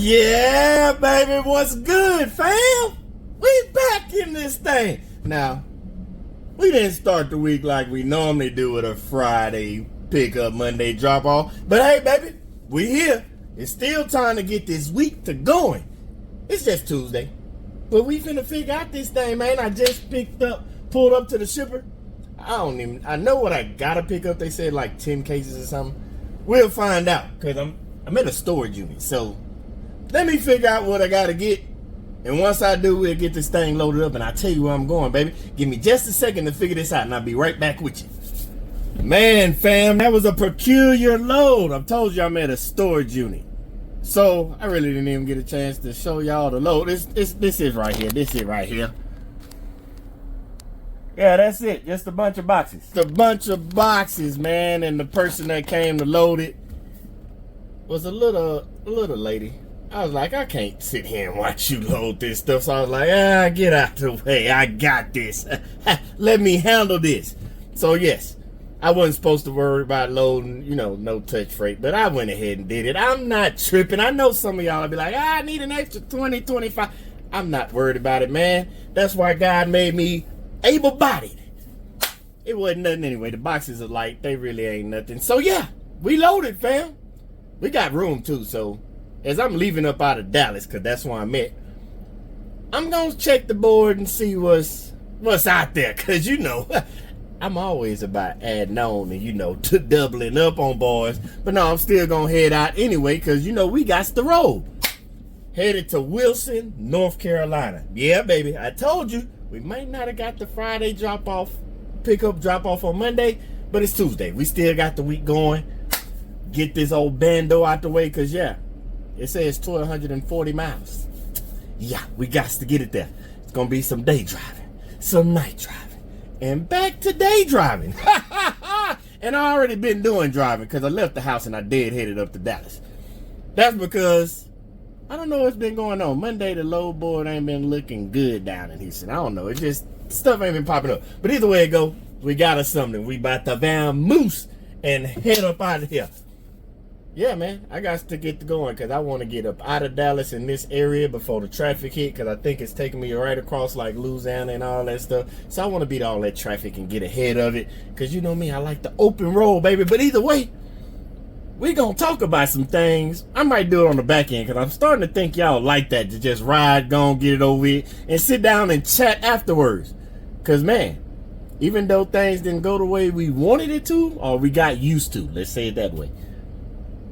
Yeah, baby, what's good, fam? We back in this thing. Now, we didn't start the week like we normally do with a Friday pickup, Monday drop off. But hey, baby, we here. It's still time to get this week to going. It's just Tuesday. But we finna figure out this thing, man. I just pulled up to the shipper. I know what I gotta pick up. They said like 10 cases or something. We'll find out, because I'm at a storage unit. So let me figure out what I gotta get. And once I do, we'll get this thing loaded up and I'll tell you where I'm going, baby. Give me just a second to figure this out and I'll be right back with you. Man, fam, that was a peculiar load. I've told you I'm at a storage unit. So I really didn't even get a chance to show y'all the load. This is right here. This is right here. Yeah, that's it. Just a bunch of boxes. A bunch of boxes, man. And the person that came to load it was a little lady. I was like, I can't sit here and watch you load this stuff. So I was like, get out the way. I got this. Let me handle this. So yes, I wasn't supposed to worry about loading, no touch freight. But I went ahead and did it. I'm not tripping. I know some of y'all will be like, I need an extra 20, 25. I'm not worried about it, man. That's why God made me able-bodied. It wasn't nothing anyway. The boxes are light. They really ain't nothing. So yeah, we loaded, fam. We got room too. So as I'm leaving up out of Dallas, because that's where I'm at, I'm going to check the board and see what's out there. Because, I'm always about adding on and, to doubling up on boys. But no, I'm still going to head out anyway because, we got the road. Headed to Wilson, North Carolina. Yeah, baby. I told you. We might not have got the Friday drop off on Monday, but it's Tuesday. We still got the week going. Get this old bando out the way, because yeah, it says 1,240 miles. Yeah, we got to get it there. It's gonna be some day driving, some night driving, and back to day driving. And I already been doing driving because I left the house and I headed up to Dallas. That's because I don't know what's been going on. Monday, the load board ain't been looking good down in Houston. I don't know. It just, stuff ain't been popping up. But either way it go, we got us something. We about to vamoose and head up out of here. Yeah, man. I got to get going because I want to get up out of Dallas in this area before the traffic hit, because I think it's taking me right across like Louisiana and all that stuff. So I want to beat all that traffic and get ahead of it, because you know me, I like the open road, baby. But either way, we gonna talk about some things. I might do it on the back end because I'm starting to think y'all like that, to just ride, go and get it over with, and sit down and chat afterwards. Because, man, even though things didn't go the way we wanted it to, or we got used to, let's say it that way,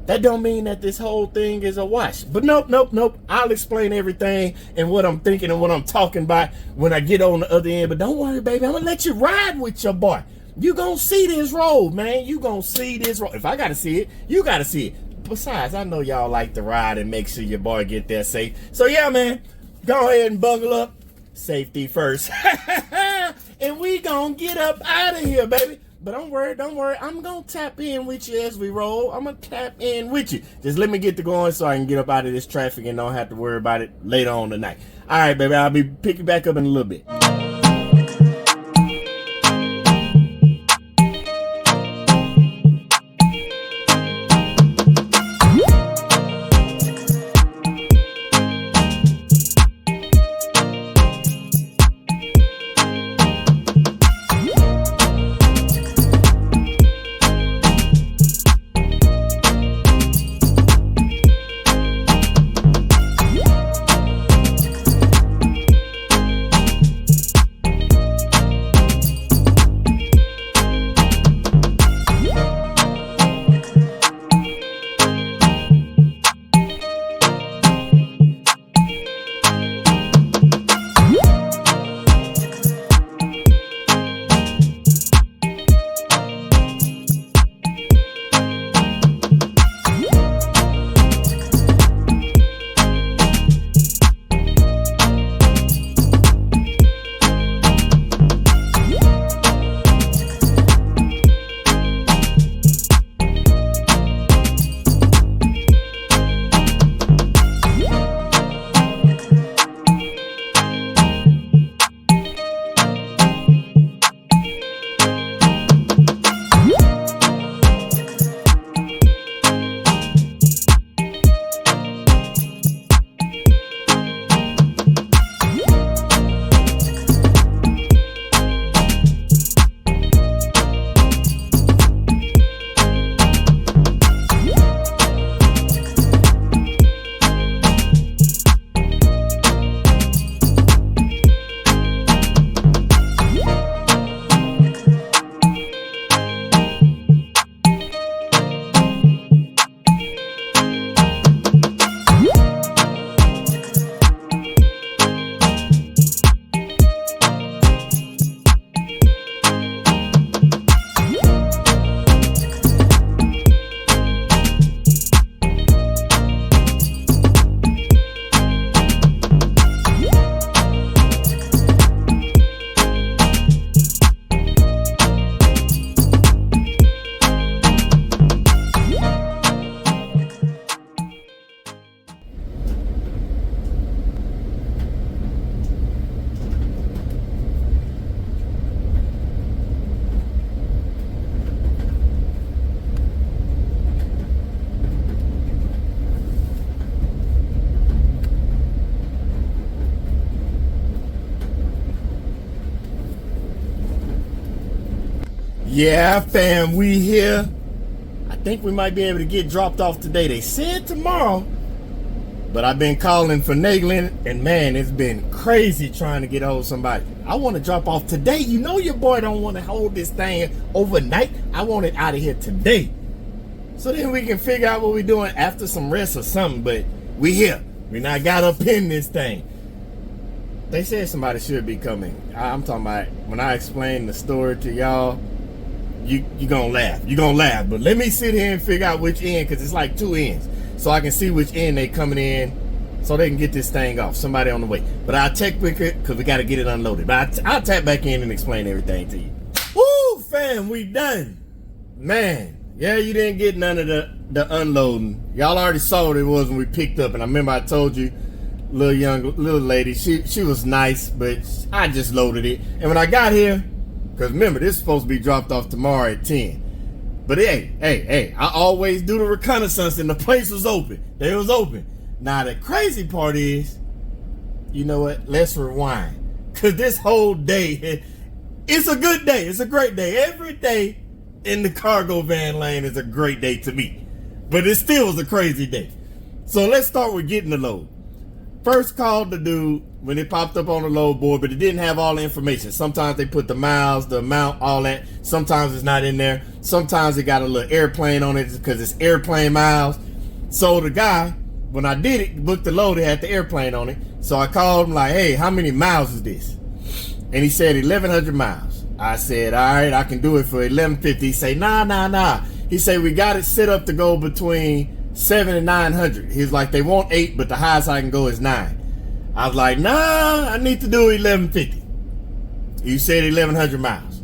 that don't mean that this whole thing is a wash. But nope. I'll explain everything and what I'm thinking and what I'm talking about when I get on the other end. But don't worry, baby. I'm going to let you ride with your boy. You gonna see this road, man. You gonna see this road. If I gotta see it, you gotta see it. Besides, I know y'all like to ride and make sure your boy get there safe. So yeah, man, go ahead and buckle up. Safety first. And we gonna get up out of here, baby. But don't worry. I'm gonna tap in with you as we roll. I'm gonna tap in with you. Just let me get to going so I can get up out of this traffic and don't have to worry about it later on tonight. All right, baby, I'll be picking back up in a little bit. Yeah, fam, we here. I think we might be able to get dropped off today. They said tomorrow, but I've been calling, finagling, and man, it's been crazy trying to get a hold of somebody. I want to drop off today. You know your boy don't want to hold this thing overnight. I want it out of here today. So then we can figure out what we're doing after some rest or something, but we here. We not got up in this thing. They said somebody should be coming. I'm talking about when I explain the story to y'all, you gonna laugh. You gonna laugh. But let me sit here and figure out which end, because it's like two ends. So I can see which end they coming in so they can get this thing off. Somebody on the way. But I'll check with it because we got to get it unloaded. But I'll tap back in and explain everything to you. Woo, fam, we done. Man, yeah, you didn't get none of the unloading. Y'all already saw what it was when we picked up. And I remember I told you, little lady, she was nice, but I just loaded it. And when I got here, because remember, this is supposed to be dropped off tomorrow at 10. But hey, I always do the reconnaissance and the place was open. They was open. Now the crazy part is, you know what? Let's rewind. Because this whole day, it's a good day. It's a great day. Every day in the cargo van lane is a great day to me. But it still was a crazy day. So let's start with getting the load. First called the dude when it popped up on the load board, but it didn't have all the information. Sometimes they put the miles, the amount, all that. Sometimes it's not in there. Sometimes it got a little airplane on it because it's airplane miles. So the guy, when I did it, booked the load, it had the airplane on it. So I called him like, hey, how many miles is this? And he said 1,100 miles. I said, all right, I can do it for 1,150. He said, nah. He said, we got it set up to go between 7 and 900. He's like, they want 8, but the highest I can go is 9. I was like, nah, I need to do 1,150. You said 1,100 miles.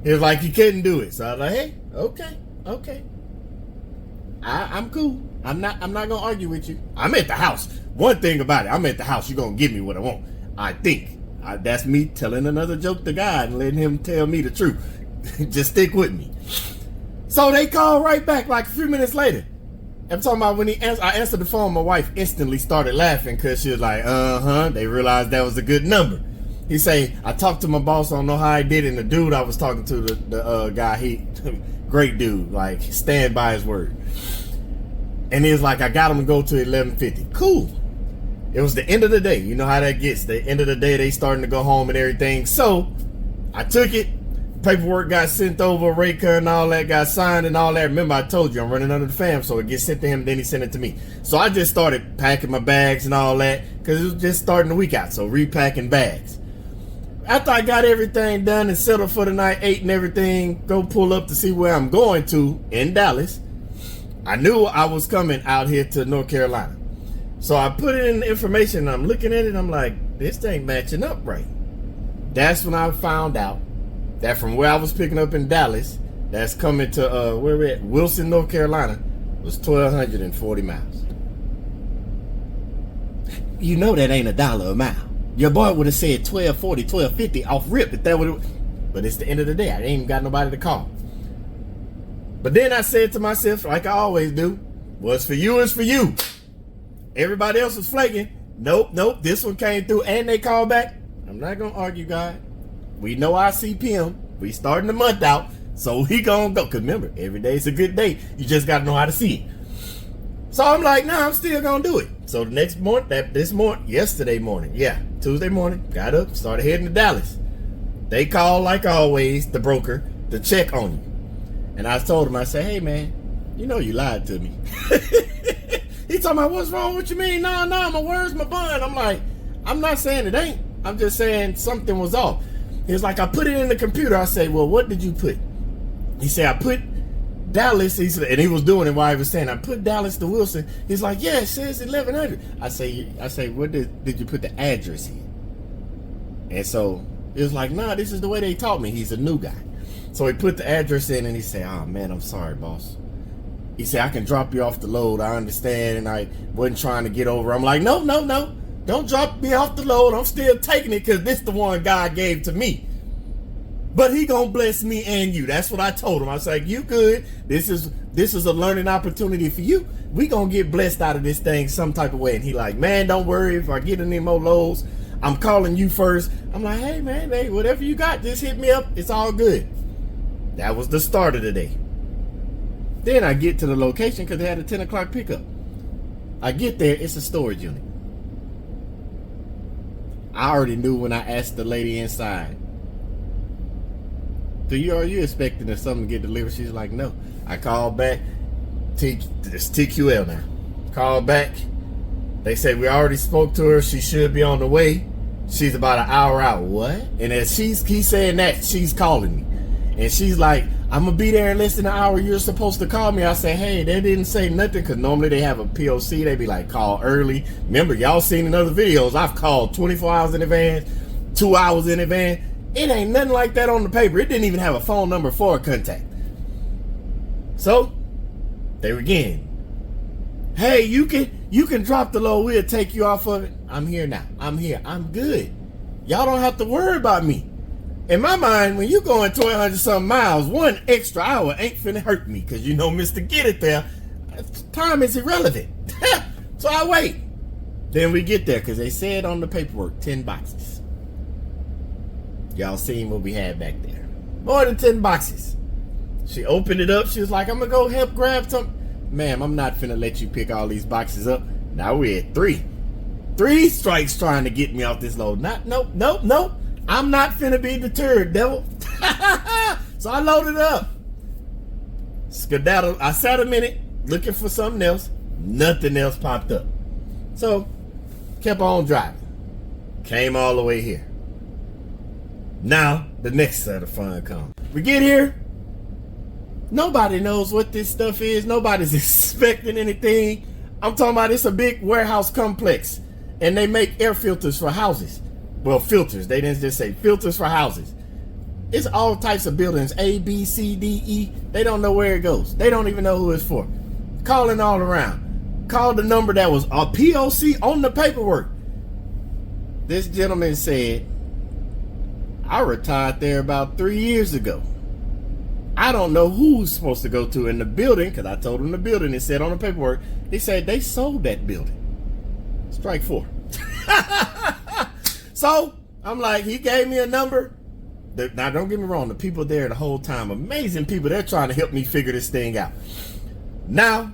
He was like, you couldn't do it. So I was like, hey, okay. I'm cool. I'm not gonna argue with you. I'm at the house. One thing about it, I'm at the house. You're gonna give me what I want. I think. That's me telling another joke to God and letting him tell me the truth. Just stick with me. So they called right back like a few minutes later. I'm talking about when I answered the phone, my wife instantly started laughing because she was like, they realized that was a good number. He say, I talked to my boss, I don't know how I did it, and the dude I was talking to, the guy, great dude, like, stand by his word. And he was like, I got him to go to 1,150. Cool. It was the end of the day. You know how that gets. The end of the day, they starting to go home and everything. So, I took it. Paperwork got sent over, Rayca and all that got signed and all that. Remember, I told you I'm running under the fam, so it gets sent to him, then he sent it to me. So I just started packing my bags and all that because it was just starting the week out, so repacking bags. After I got everything done and settled for the night, ate and everything, go pull up to see where I'm going to in Dallas. I knew I was coming out here to North Carolina. So I put it in the information and I'm looking at it, I'm like, this ain't matching up right. That's when I found out that from where I was picking up in Dallas, that's coming to where we're at, Wilson, North Carolina, was 1,240 miles. You know that ain't $1 a mile. Your boy would have said 1,240, 1,250 off rip if that would have. But it's the end of the day. I ain't even got nobody to call. But then I said to myself, like I always do, what's for you is for you. Everybody else was flaking. Nope. This one came through and they called back. I'm not gonna argue, God. We know our CPM. We starting the month out, so he gonna go. Cause remember, every day is a good day. You just gotta know how to see it. So I'm like, nah, I'm still gonna do it. So the next morning, yesterday morning, Tuesday morning, got up, started heading to Dallas. They called like always, the broker, to check on you. And I told him, I said, hey man, you know you lied to me. He told me, what's wrong? What you mean? No, my word's my bond. I'm like, I'm not saying it ain't. I'm just saying something was off. He was like, I put it in the computer. I say, well, what did you put? He said, I put Dallas. He said, and he was doing it while he was saying, I put Dallas to Wilson. He's like, yeah, it says 1,100. I say, what did you put the address in? And so it was like, nah, this is the way they taught me. He's a new guy. So he put the address in and he said, oh man, I'm sorry, boss. He said, I can drop you off the load. I understand. And I wasn't trying to get over. I'm like, no. Don't drop me off the load. I'm still taking it because this the one God gave to me. But he gonna bless me and you. That's what I told him. I was like, you good. This is a learning opportunity for you. We gonna get blessed out of this thing some type of way. And he like, man, don't worry. If I get any more loads, I'm calling you first. I'm like, hey man, whatever you got, just hit me up. It's all good. That was the start of the day. Then I get to the location because they had a 10 o'clock pickup. I get there, it's a storage unit. I already knew when I asked the lady inside, are you expecting something to get delivered? She's like, no. I called back. It's TQL now. Called back. They said we already spoke to her. She should be on the way. She's about an hour out. What? And as he's saying that, she's calling me. And she's like, I'm going to be there in less than an hour. You're supposed to call me. I say, hey, they didn't say nothing because normally they have a POC. They be like, call early. Remember, y'all seen in other videos, I've called 24 hours in advance, 2 hours in advance. It ain't nothing like that on the paper. It didn't even have a phone number for a contact. So, there again. Hey, you can drop the load. We'll take you off of it. I'm here now. I'm here. I'm good. Y'all don't have to worry about me. In my mind, when you going 1,200 something miles, 1 extra hour ain't finna hurt me because you know Mr. Get It There, time is irrelevant. So I wait. Then we get there because they said on the paperwork 10 boxes. Y'all seen what we had back there. More than 10 boxes. She opened it up. She was like, I'm going to go help grab some. Ma'am, I'm not finna let you pick all these boxes up. Now we're at 3. 3 strikes trying to get me off this load. Nope. I'm not finna be deterred, devil. So I loaded up. Skedaddle. I sat a minute looking for something else. Nothing else popped up. So, kept on driving. Came all the way here. Now, the next set of fun comes. We get here. Nobody knows what this stuff is. Nobody's expecting anything. I'm talking about it's a big warehouse complex. And they make air filters for houses. Well, filters. They didn't just say filters for houses. It's all types of buildings. A, B, C, D, E. They don't know where it goes. They don't even know who it's for. Calling all around. Called the number that was a POC on the paperwork. This gentleman said, I retired there about 3 years ago. I don't know who's supposed to go to in the building, because I told him the building, it said on the paperwork, they said they sold that building. Strike 4. So, I'm like, he gave me a number. Now, don't get me wrong, the people there the whole time, amazing people, they're trying to help me figure this thing out. Now,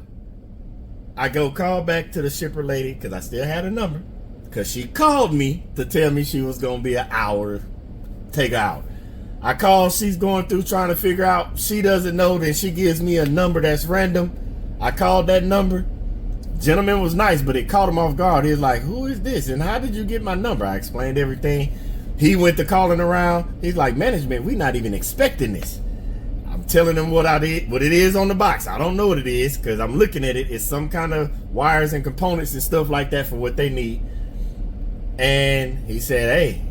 I go call back to the shipper lady, because I still had a number, because she called me to tell me she was going to be an hour, take an hour. I call, she's going through trying to figure out, she doesn't know, then she gives me a number that's random. I called that number. Gentleman was nice, but it caught him off guard. He was like, who is this? And how did you get my number? I explained everything. He went to calling around. He's like, management, we're not even expecting this. I'm telling him what it is on the box. I don't know what it is because I'm looking at it. It's some kind of wires and components and stuff like that for what they need. And he said, hey,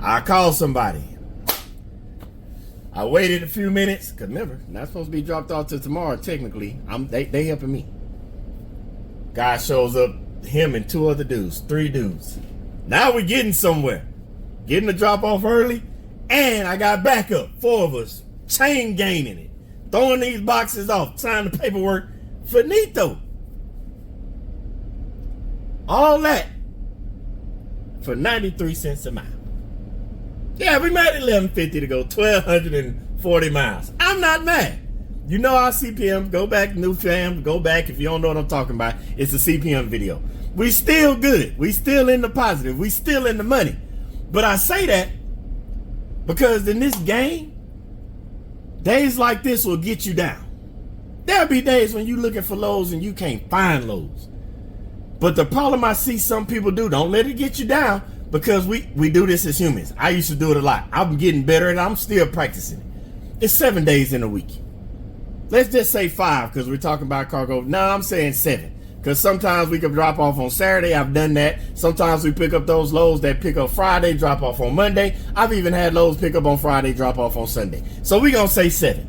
I'll call somebody. I waited a few minutes, because remember, not supposed to be dropped off till tomorrow, technically. They helping me. Guy shows up, him and 2 other dudes, 3 dudes. Now we're getting somewhere. Getting the drop off early, and I got backup, 4 of us, chain gaining it, throwing these boxes off, signing the paperwork, finito. All that for 93 cents a mile. Yeah, we made $11.50 to go 1,240 miles. I'm not mad. You know our CPM. Go back, new fam. Go back if you don't know what I'm talking about. It's a CPM video. We still good. We still in the positive. We still in the money. But I say that because in this game, days like this will get you down. There'll be days when you're looking for lows and you can't find lows. But the problem I see some people do, don't let it get you down. Because we do this as humans. I used to do it a lot. I'm getting better and I'm still practicing it. It's 7 days in a week. Let's just say 5 because we're talking about cargo. No, I'm saying 7. Because sometimes we can drop off on Saturday. I've done that. Sometimes we pick up those loads that pick up Friday, drop off on Monday. I've even had loads pick up on Friday, drop off on Sunday. So we're going to say 7.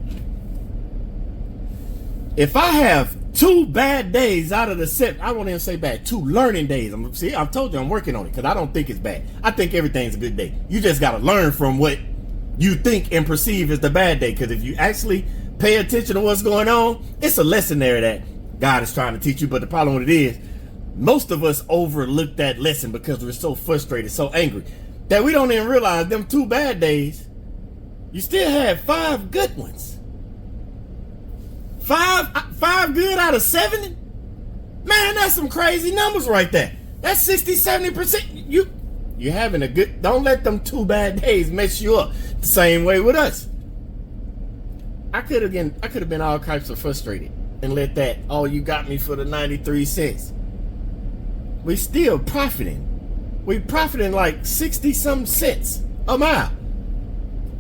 If I have 2 bad days out of the 7, I won't even say bad, 2 learning days. I've told you I'm working on it because I don't think it's bad. I think everything's a good day. You just got to learn from what you think and perceive as the bad day. Because if you actually pay attention to what's going on, it's a lesson there that God is trying to teach you. But the problem with it is, most of us overlook that lesson because we're so frustrated, so angry, that we don't even realize them 2 bad days You still had 5 good ones. Five good out of 70? Man, that's some crazy numbers right there. That's 60, 70%. You're having a good, don't let them 2 bad days mess you up. The same way with us. I could have been all types of frustrated and let that, oh, you got me for the 93 cents. We still profiting. We profiting like 60 some cents a mile.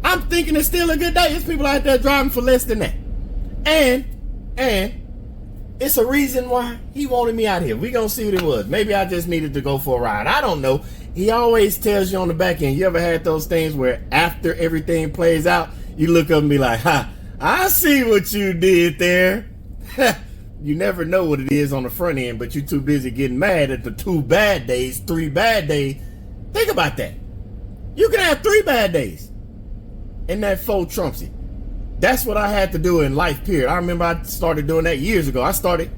I'm thinking it's still a good day. There's people out there driving for less than that. And it's a reason why he wanted me out here. We gonna see what it was. Maybe I just needed to go for a ride. I don't know. He always tells you on the back end. You ever had those things where after everything plays out, you look up and be like, ha, I see what you did there. You never know what it is on the front end, but you're too busy getting mad at the 2 bad days, 3 bad days. Think about that. You can have 3 bad days, and that 4 trumps it. That's what I had to do in life, period. I remember I started doing that years ago. I started,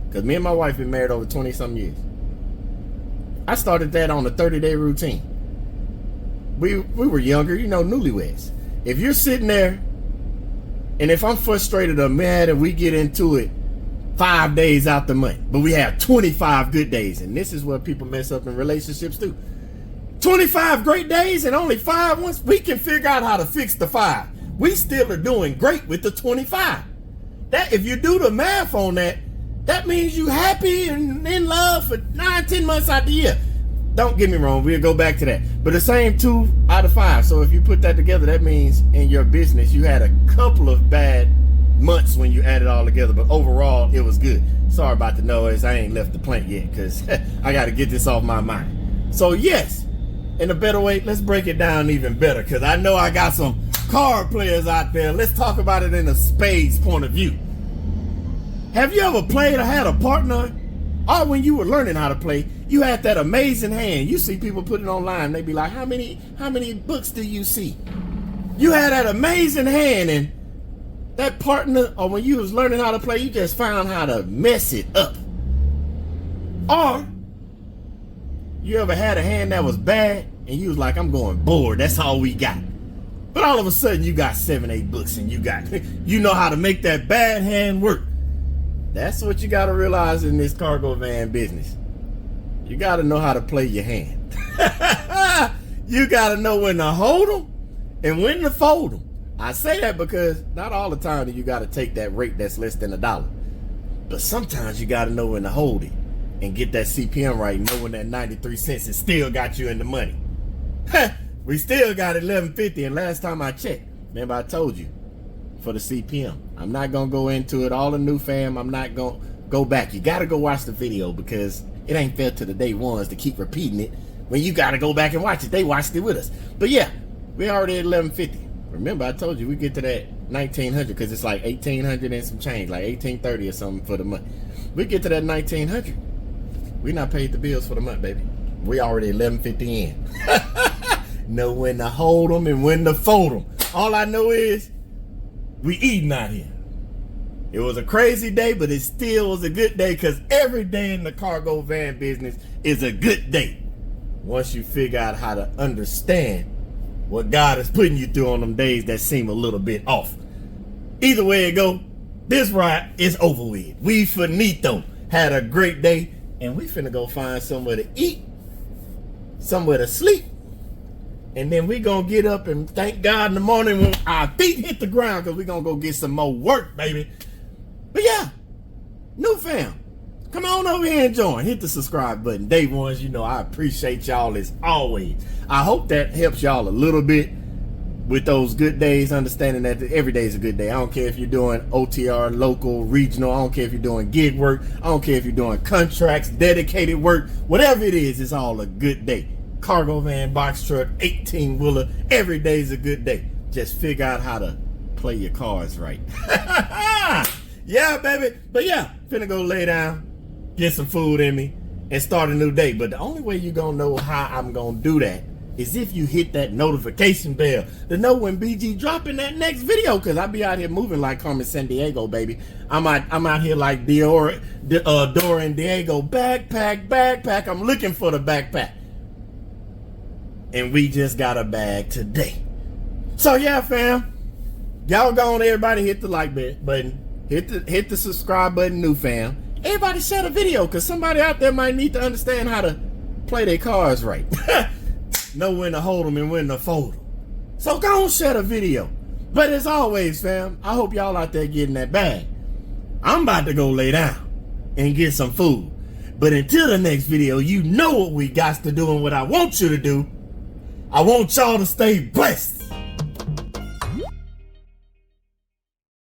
because me and my wife been married over 20-some years. I started that on a 30-day routine. We were younger, newlyweds. If you're sitting there, and if I'm frustrated or mad and we get into it 5 days out the month, but we have 25 good days, and this is what people mess up in relationships too. 25 great days and only 5 ones, we can figure out how to fix the 5. We still are doing great with the 25. That, if you do the math on that, that means you happy and in love for 9-10 months out the year. Don't get me wrong, we'll go back to that. But the same 2 out of 5. So if you put that together, that means in your business you had a couple of bad months when you add it all together, but overall it was good. Sorry about the noise. I ain't left the plant yet because I got to get this off my mind. So yes, in a better way, let's break it down even better, because I know I got some card players out there. Let's talk about it in a spades point of view. Have you ever played or had a partner, or when you were learning how to play, you had that amazing hand? You see people put it online, they be like, how many books do you see? You had that amazing hand, and that partner, or when you was learning how to play, you just found how to mess it up. Or you ever had a hand that was bad and you was like, I'm going bored, that's all we got. But all of a sudden you got 7-8 books and you know how to make that bad hand work. That's what you got to realize in this cargo van business. You got to know how to play your hand. You got to know when to hold them and when to fold them. I say that because not all the time do you got to take that rate that's less than $1. But sometimes you got to know when to hold it and get that CPM right, knowing that 93 cents has still got you in the money. We still got $11.50, and last time I checked, remember I told you, for the CPM. I'm not going to go into it. All the new fam, I'm not going to go back. You got to go watch the video because it ain't fair to the day ones to keep repeating it when you got to go back and watch it. They watched it with us. But yeah, we already at $11.50. Remember, I told you we get to that 1900 because it's like 1800 and some change, like 1830 or something for the month. We get to that 1900. We not paid the bills for the month, baby. We already $11.50 in. Know when to hold them and when to fold them. All I know is we eating out here. It was a crazy day, but it still was a good day because every day in the cargo van business is a good day. Once you figure out how to understand what God is putting you through on them days that seem a little bit off. Either way it go, this ride is over with. We finito. Had a great day, and we finna go find somewhere to eat, somewhere to sleep, and then we gonna get up and thank God in the morning when our feet hit the ground because we gonna go get some more work, baby. But yeah, new fam, come on over here and join. Hit the subscribe button. Day ones, I appreciate y'all as always. I hope that helps y'all a little bit with those good days, understanding that every day is a good day. I don't care if you're doing OTR, local, regional. I don't care if you're doing gig work. I don't care if you're doing contracts, dedicated work. Whatever it is, it's all a good day. Cargo van, box truck, 18-wheeler. Every day is a good day. Just figure out how to play your cards right. Yeah, baby. But yeah, finna go lay down, get some food in me, and start a new day. But the only way you're gonna know how I'm gonna do that is if you hit that notification bell to know when BG dropping that next video, because I be out here moving like Carmen Sandiego, baby. I'm out here like Dora and Diego. Backpack. I'm looking for the backpack. And we just got a bag today. So yeah, fam. Y'all go on, everybody hit the like button. Hit the subscribe button, new fam. Everybody share the video, because somebody out there might need to understand how to play their cards right. Know when to hold them and when to fold them. So go on, share the video. But as always, fam, I hope y'all out there getting that bag. I'm about to go lay down and get some food. But until the next video, you know what we got to do and what I want you to do. I want y'all to stay blessed.